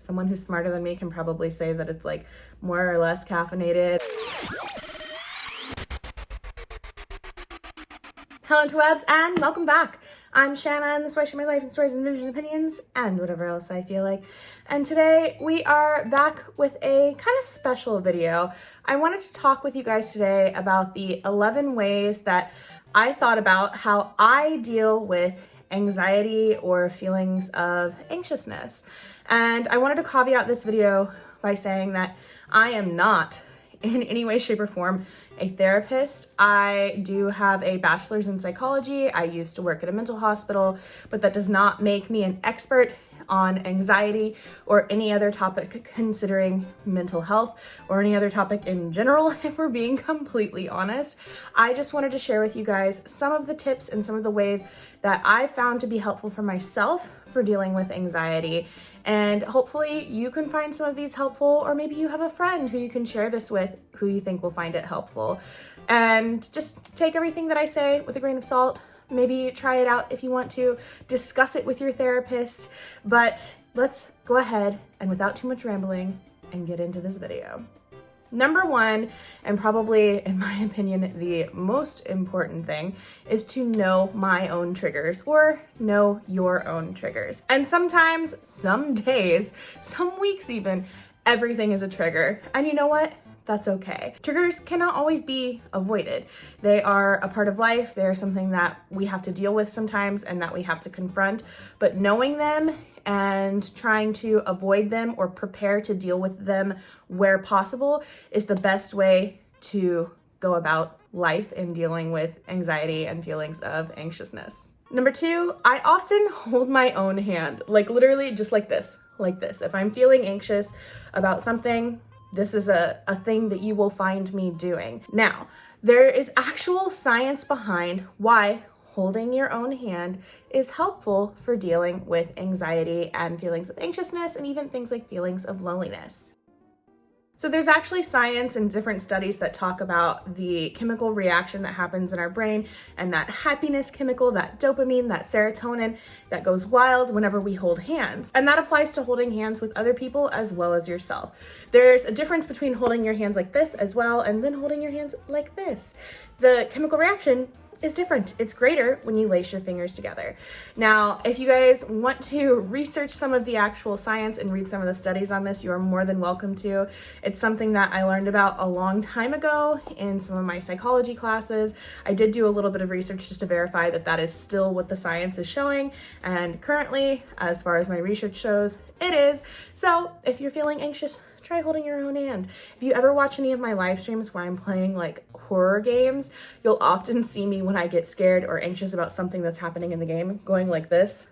Someone who's smarter than me can probably say that it's like more or less caffeinated. Hello interwebs and welcome back. I'm Shana and this is where I share my life and stories and visions and opinions and whatever else I feel like. And today we are back with a kind of special video. I wanted to talk with you guys today about the 11 ways that I thought about how I deal with anxiety or feelings of anxiousness. And I wanted to caveat this video by saying that I am not in any way, shape, or form a therapist. I do have a bachelor's in psychology. I used to work at a mental hospital, but that does not make me an expert on anxiety or any other topic considering mental health or any other topic in general, if we're being completely honest. I just wanted to share with you guys some of the tips and some of the ways that I found to be helpful for myself for dealing with anxiety. And hopefully you can find some of these helpful, or maybe you have a friend who you can share this with who you think will find it helpful. And just take everything that I say with a grain of salt. Maybe try it out if you want to, discuss it with your therapist, but let's go ahead and without too much rambling and get into this video. Number one, and probably in my opinion, the most important thing is to know my own triggers or know your own triggers. And sometimes, some days, some weeks even, everything is a trigger. And you know what? That's okay. Triggers cannot always be avoided. They are a part of life. They're something that we have to deal with sometimes and that we have to confront. But knowing them and trying to avoid them or prepare to deal with them where possible is the best way to go about life in dealing with anxiety and feelings of anxiousness. Number two, I often hold my own hand, like literally just like this. If I'm feeling anxious about something, this is a thing that you will find me doing. Now, there is actual science behind why holding your own hand is helpful for dealing with anxiety and feelings of anxiousness and even things like feelings of loneliness. So there's actually science and different studies that talk about the chemical reaction that happens in our brain and that happiness chemical, that dopamine, that serotonin that goes wild whenever we hold hands. And that applies to holding hands with other people as well as yourself. There's a difference between holding your hands like this as well and then holding your hands like this. The chemical reaction is different. It's greater when you lace your fingers together. Now, if you guys want to research some of the actual science and read some of the studies on this, you are more than welcome to. It's something that I learned about a long time ago in some of my psychology classes. I did do a little bit of research just to verify that that is still what the science is showing. And currently, as far as my research shows, it is. So if you're feeling anxious, try holding your own hand. If you ever watch any of my live streams where I'm playing like horror games, you'll often see me when I get scared or anxious about something that's happening in the game going like this.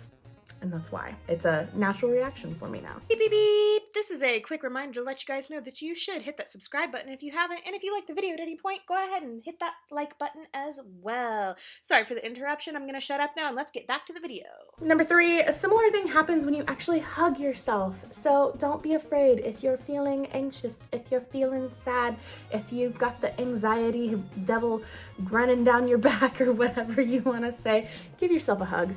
And that's why. It's a natural reaction for me now. Beep, beep, beep. This is a quick reminder to let you guys know that you should hit that subscribe button if you haven't. And if you like the video at any point, go ahead and hit that like button as well. Sorry for the interruption. I'm going to shut up now and let's get back to the video. Number three, a similar thing happens when you actually hug yourself. So don't be afraid if you're feeling anxious, if you're feeling sad, if you've got the anxiety devil running down your back or whatever you want to say, give yourself a hug.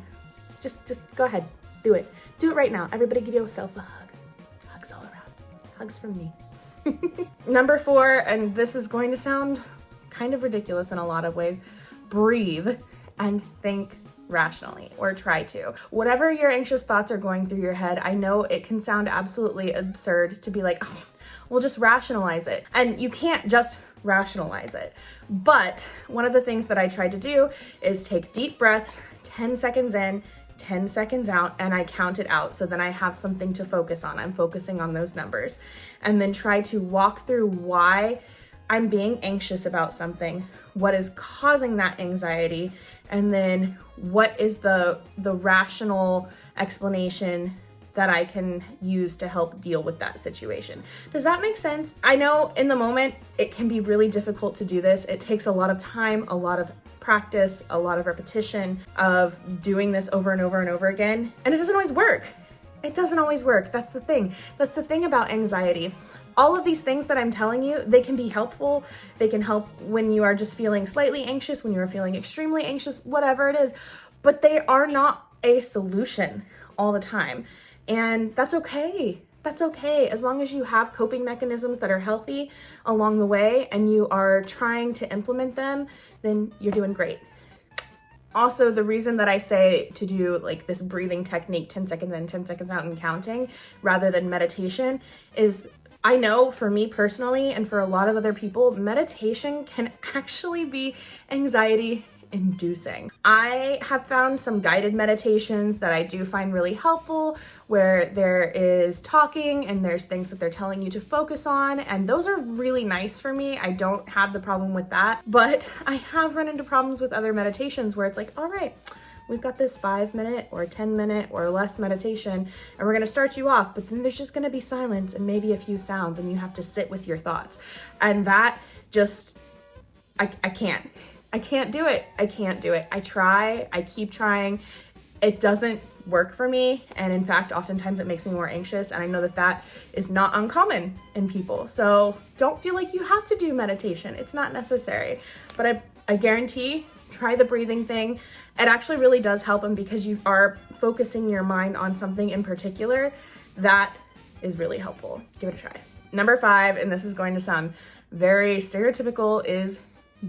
Just go ahead, do it. Do it right now. Everybody give yourself a hug. Hugs all around. Hugs from me. Number four, and this is going to sound kind of ridiculous in a lot of ways, breathe and think rationally, or try to. Whatever your anxious thoughts are going through your head, I know it can sound absolutely absurd to be like, oh, we'll just rationalize it. And you can't just rationalize it. But one of the things that I try to do is take deep breaths, 10 seconds in, 10 seconds out, and I count it out. So then I have something to focus on. I'm focusing on those numbers. And then try to walk through why I'm being anxious about something, what is causing that anxiety, and then what is the rational explanation that I can use to help deal with that situation. Does that make sense? I know in the moment it can be really difficult to do this. It takes a lot of time, a lot of practice, a lot of repetition of doing this over and over and over again. And it doesn't always work. It doesn't always work. That's the thing. That's the thing about anxiety. All of these things that I'm telling you, they can be helpful. They can help when you are just feeling slightly anxious, when you are feeling extremely anxious, whatever it is, but they are not a solution all the time. And that's okay. that's okay. As long as you have coping mechanisms that are healthy along the way and you are trying to implement them, then you're doing great. Also, the reason that I say to do like this breathing technique, 10 seconds in, 10 seconds out and counting, rather than meditation, is I know for me personally and for a lot of other people, meditation can actually be anxiety inducing. I have found some guided meditations that I do find really helpful, where there is talking and there's things that they're telling you to focus on, and those are really nice for me. I don't have the problem with that, but I have run into problems with other meditations where it's like, all right, we've got this 5-minute or 10-minute or less meditation, and we're gonna start you off, but then there's just gonna be silence and maybe a few sounds, and you have to sit with your thoughts. And that just, I can't. I can't do it. I can't do it. I try, I keep trying. It doesn't work for me. And in fact, oftentimes it makes me more anxious. And I know that that is not uncommon in people. So don't feel like you have to do meditation. It's not necessary. But I guarantee, try the breathing thing. It actually really does help them because you are focusing your mind on something in particular. That is really helpful. Give it a try. Number 5, and this is going to sound very stereotypical, is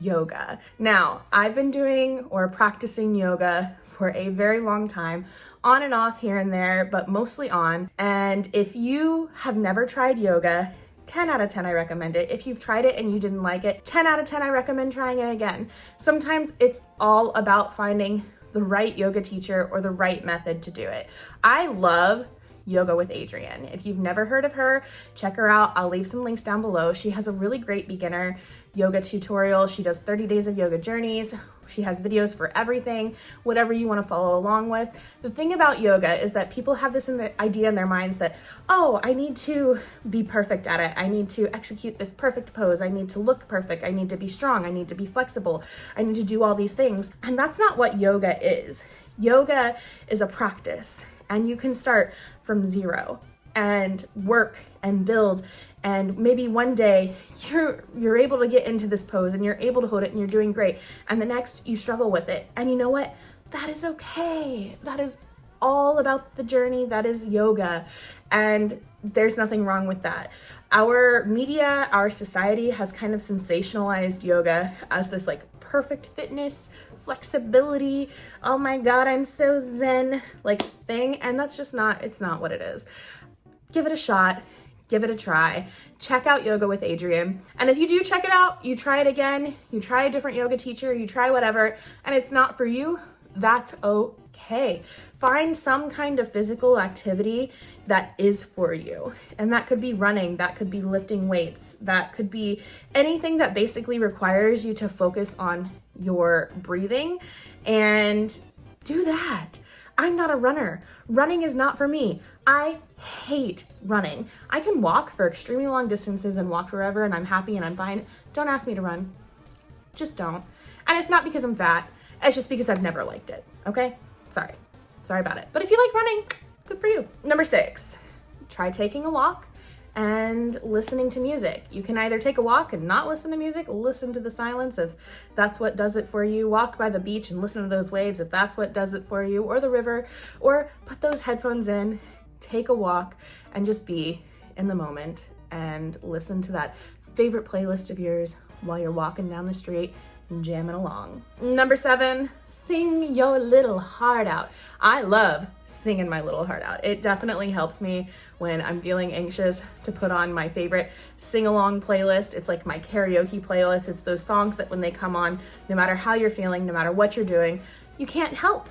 yoga. Now, I've been doing or practicing yoga for a very long time, on and off here and there, but mostly on. And if you have never tried yoga, 10 out of 10, I recommend it. If you've tried it and you didn't like it, 10 out of 10, I recommend trying it again. Sometimes it's all about finding the right yoga teacher or the right method to do it. I love Yoga with Adriene. If you've never heard of her, check her out. I'll leave some links down below. She has a really great beginner yoga tutorial. She does 30 days of yoga journeys. She has videos for everything, whatever you want to follow along with. The thing about yoga is that people have this idea in their minds that, oh, I need to be perfect at it. I need to execute this perfect pose. I need to look perfect. I need to be strong. I need to be flexible. I need to do all these things. And that's not what yoga is. Yoga is a practice, and you can start from zero and work and build, and maybe one day you're able to get into this pose and you're able to hold it and you're doing great, and the next you struggle with it, and you know what, that is okay. That is all about the journey. That is yoga, and there's nothing wrong with that. Our media, our society has kind of sensationalized yoga as this like perfect fitness, flexibility, oh my god, I'm so zen like thing, and that's just not, it's not what it is. Give it a shot, give it a try, check out Yoga with Adriene, and if you do check it out, you try it again, you try a different yoga teacher, you try whatever, and it's not for you, that's okay. Find some kind of physical activity that is for you. And that could be running, that could be lifting weights, that could be anything that basically requires you to focus on your breathing, and do that. I'm not a runner. Running is not for me. I hate running. I can walk for extremely long distances and walk forever, and I'm happy and I'm fine. Don't ask me to run. Just don't. And it's not because I'm fat. It's just because I've never liked it, okay? Sorry about it. But if you like running, good for you. Number 6, try taking a walk and listening to music. You can either take a walk and not listen to music, listen to the silence if that's what does it for you, walk by the beach and listen to those waves if that's what does it for you, or the river, or put those headphones in, take a walk, and just be in the moment and listen to that favorite playlist of yours while you're walking down the street, jamming along. Number 7, sing your little heart out. I love singing my little heart out. It definitely helps me when I'm feeling anxious to put on my favorite sing-along playlist. It's like my karaoke playlist. It's those songs that when they come on, no matter how you're feeling, no matter what you're doing, you can't help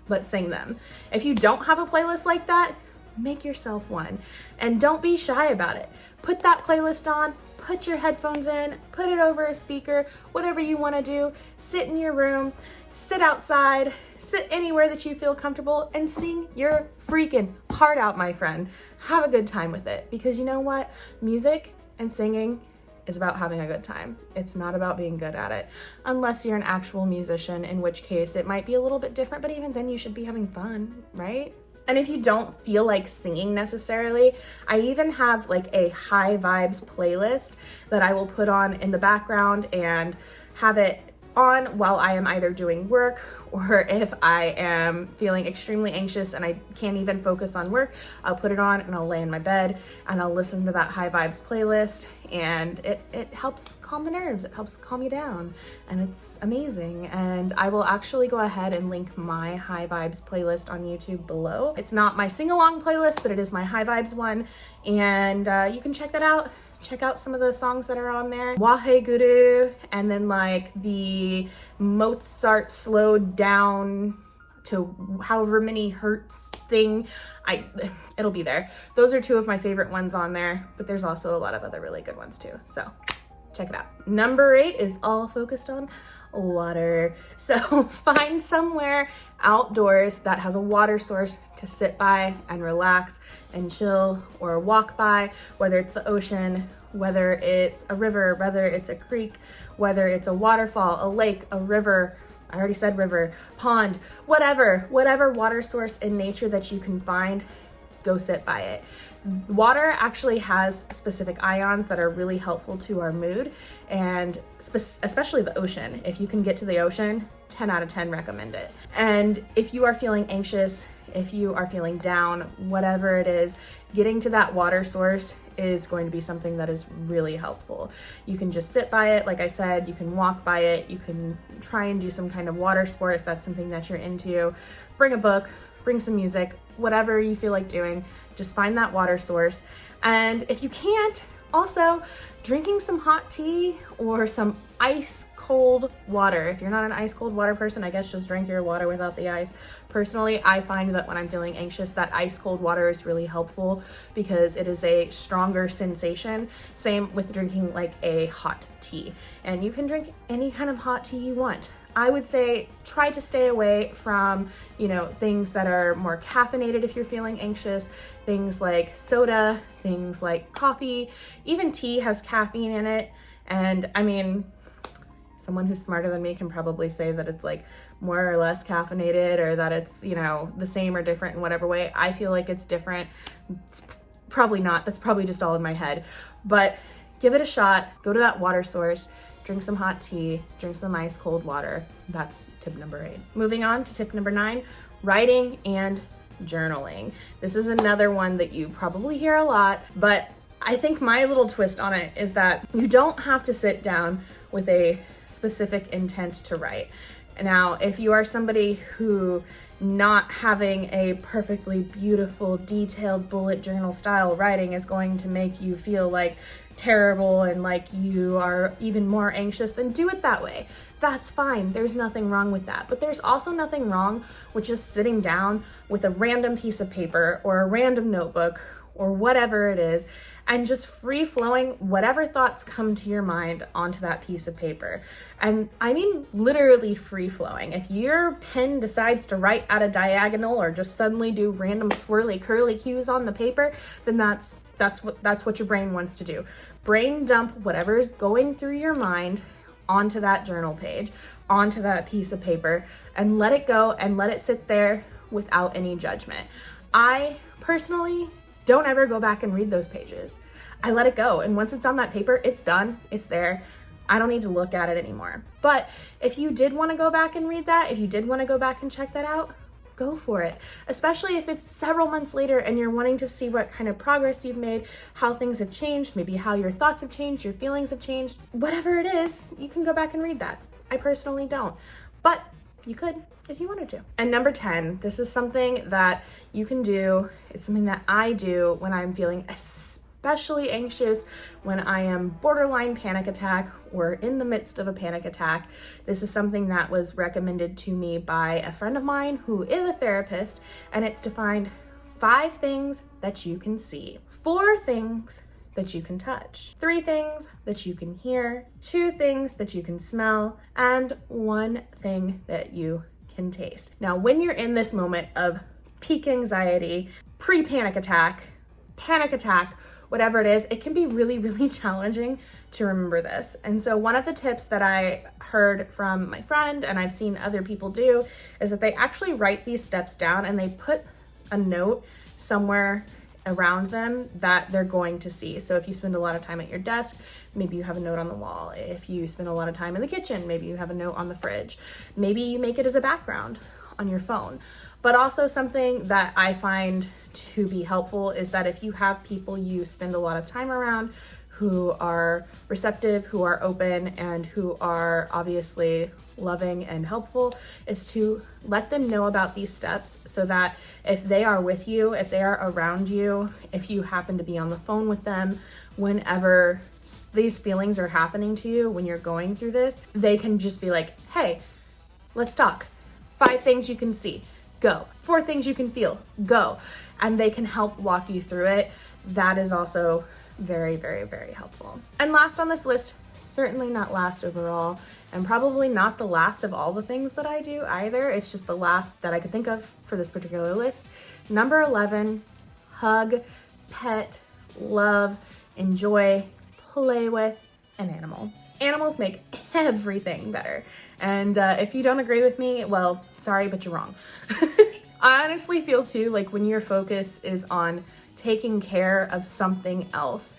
but sing them. If you don't have a playlist like that, make yourself one. And don't be shy about it. Put that playlist on, put your headphones in, put it over a speaker, whatever you want to do. Sit in your room, sit outside, sit anywhere that you feel comfortable, and sing your freaking heart out, my friend. Have a good time with it, because you know what? Music and singing is about having a good time. It's not about being good at it, unless you're an actual musician, in which case it might be a little bit different, but even then you should be having fun, right? And if you don't feel like singing necessarily, I even have like a high vibes playlist that I will put on in the background and have it on while I am either doing work, or if I am feeling extremely anxious and I can't even focus on work, I'll put it on and I'll lay in my bed and I'll listen to that high vibes playlist, and it helps calm the nerves, it helps calm you down, and it's amazing. And I will actually go ahead and link my high vibes playlist on YouTube below. It's not my sing-along playlist, but it is my high vibes one, and you can check that out. Check out some of the songs that are on there. Wahe Guru, and then like the Mozart slowed down to however many hertz thing. It'll be there. Those are two of my favorite ones on there, but there's also a lot of other really good ones too. So check it out. Number 8 is all focused on water. So find somewhere outdoors that has a water source to sit by and relax and chill or walk by, whether it's the ocean, whether it's a river, whether it's a creek, whether it's a waterfall, a lake, a river, I already said river, pond, whatever water source in nature that you can find, go sit by it. Water actually has specific ions that are really helpful to our mood, and especially the ocean. If you can get to the ocean, 10 out of 10 recommend it. And if you are feeling anxious, if you are feeling down, whatever it is, getting to that water source is going to be something that is really helpful. You can just sit by it, like I said, you can walk by it, you can try and do some kind of water sport if that's something that you're into. Bring a book, bring some music, whatever you feel like doing, just find that water source. And if you can't, also drinking some hot tea or some ice cold water. If you're not an ice cold water person, I guess just drink your water without the ice. Personally, I find that when I'm feeling anxious, that ice cold water is really helpful because it is a stronger sensation. Same with drinking like a hot tea. And you can drink any kind of hot tea you want. I would say try to stay away from, things that are more caffeinated if you're feeling anxious, things like soda, things like coffee, even tea has caffeine in it. And I mean, someone who's smarter than me can probably say that it's like more or less caffeinated, or that it's, the same or different in whatever way. I feel like it's different. It's probably not. That's probably just all in my head. But give it a shot. Go to that water source. Drink some hot tea, drink some ice cold water. That's tip number 8. Moving on to tip number 9, writing and journaling. This is another one that you probably hear a lot, but I think my little twist on it is that you don't have to sit down with a specific intent to write. Now, if you are somebody who not having a perfectly beautiful, detailed bullet journal style writing is going to make you feel like terrible and like you are even more anxious, then do it that way. That's fine. There's nothing wrong with that. But there's also nothing wrong with just sitting down with a random piece of paper or a random notebook or whatever it is, and just free flowing whatever thoughts come to your mind onto that piece of paper. And I mean literally free flowing. If your pen decides to write at a diagonal or just suddenly do random swirly curly cues on the paper, then that's what your brain wants to do. Brain dump whatever's going through your mind onto that journal page, onto that piece of paper, and let it go and let it sit there without any judgment. I personally don't ever go back and read those pages. I let it go. And once it's on that paper, it's done. It's there. I don't need to look at it anymore. But if you did want to go back and read that, if you did want to go back and check that out, go for it. Especially if it's several months later and you're wanting to see what kind of progress you've made, how things have changed, maybe how your thoughts have changed, your feelings have changed. Whatever it is, you can go back and read that. I personally don't. But you could if you wanted to. And number 10, this is something that you can do. It's something that I do when I'm feeling especially anxious, when I am borderline panic attack or in the midst of a panic attack. This is something that was recommended to me by a friend of mine who is a therapist, and it's to find 5 things that you can see, 4 things that you can touch, 3 things that you can hear, 2 things that you can smell, and 1 thing that you can taste. Now, when you're in this moment of peak anxiety, pre-panic attack, panic attack, whatever it is, it can be really, really challenging to remember this. And so one of the tips that I heard from my friend, and I've seen other people do, is that they actually write these steps down and they put a note somewhere around them that they're going to see. So if you spend a lot of time at your desk, maybe you have a note on the wall. If you spend a lot of time in the kitchen, maybe you have a note on the fridge. Maybe you make it as a background on your phone. But also something that I find to be helpful is that if you have people you spend a lot of time around who are receptive, who are open, and who are obviously loving and helpful, is to let them know about these steps so that if they are with you, if they are around you, if you happen to be on the phone with them, whenever these feelings are happening to you, when you're going through this, they can just be like, hey, let's talk. 5 things you can see, go. 4 things you can feel, go. And they can help walk you through it. That is also very, very, very helpful. And last on this list, certainly not last overall, and probably not the last of all the things that I do either. It's just the last that I could think of for this particular list. Number 11, hug, pet, love, enjoy, play with an animal. Animals make everything better. And if you don't agree with me, well, sorry, but you're wrong. I honestly feel too, like when your focus is on taking care of something else,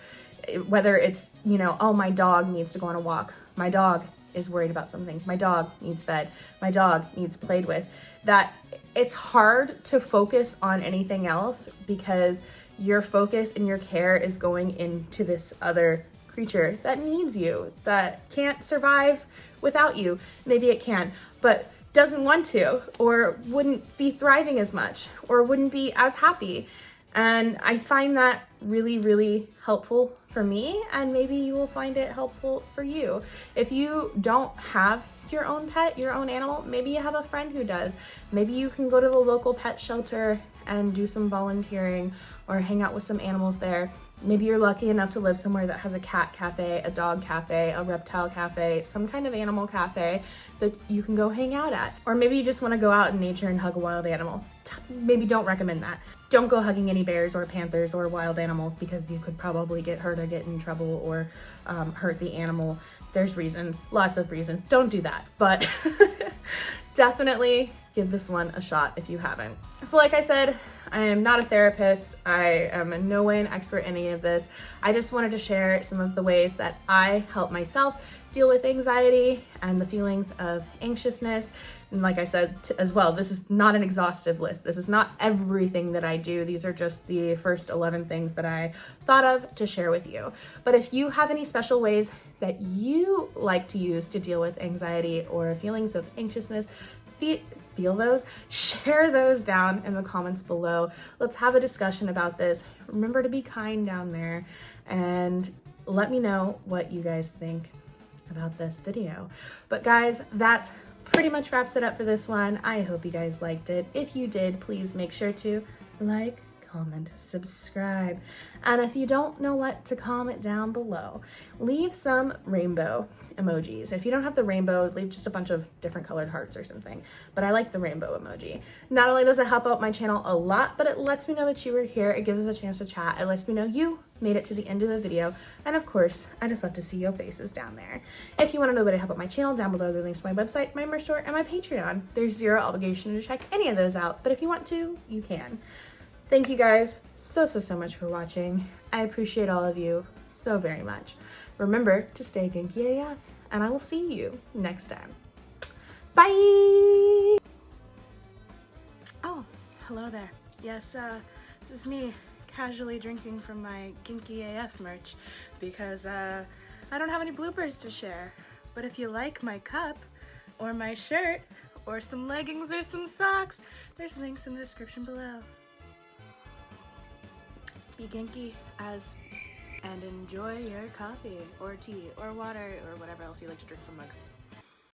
whether it's, you know, oh, my dog needs to go on a walk. My dog is worried about something. My dog needs fed. My dog needs played with. That it's hard to focus on anything else because your focus and your care is going into this other creature that needs you, that can't survive without you. Maybe it can, but doesn't want to, or wouldn't be thriving as much, or wouldn't be as happy. And I find that really, really helpful for me, and maybe you will find it helpful for you. If you don't have your own pet, your own animal, maybe you have a friend who does. Maybe you can go to the local pet shelter and do some volunteering or hang out with some animals there. Maybe you're lucky enough to live somewhere that has a cat cafe, a dog cafe, a reptile cafe, some kind of animal cafe that you can go hang out at. Or maybe you just want to go out in nature and hug a wild animal. Maybe don't recommend that. Don't go hugging any bears or panthers or wild animals because you could probably get hurt or get in trouble or hurt the animal. There's reasons, lots of reasons. Don't do that, but definitely give this one a shot if you haven't. So like I said, I am not a therapist. I am in no way an expert in any of this. I just wanted to share some of the ways that I help myself deal with anxiety and the feelings of anxiousness. And like I said as well, this is not an exhaustive list. This is not everything that I do. These are just the first 11 things that I thought of to share with you. But if you have any special ways that you like to use to deal with anxiety or feelings of anxiousness, feel those, share those down in the comments below. Let's have a discussion about this. Remember to be kind down there and let me know what you guys think about this video. But guys, that pretty much wraps it up for this one. I hope you guys liked it. If you did, please make sure to like, comment, subscribe. And if you don't know what to comment down below, leave some rainbow emojis. If you don't have the rainbow, leave just a bunch of different colored hearts or something. But I like the rainbow emoji. Not only does it help out my channel a lot, but it lets me know that you were here. It gives us a chance to chat. It lets me know you made it to the end of the video. And of course, I just love to see your faces down there. If you want to know a bit to help out my channel, down below there are links to my website, my merch store, and my Patreon. There's zero obligation to check any of those out, but if you want to, you can. Thank you guys so much for watching. I appreciate all of you so very much. Remember to stay Genki AF, and I will see you next time. Bye! Oh, hello there. Yes, this is me casually drinking from my Genki AF merch because I don't have any bloopers to share. But if you like my cup or my shirt or some leggings or some socks, there's links in the description below. Be Genki and enjoy your coffee or tea or water or whatever else you like to drink from mugs.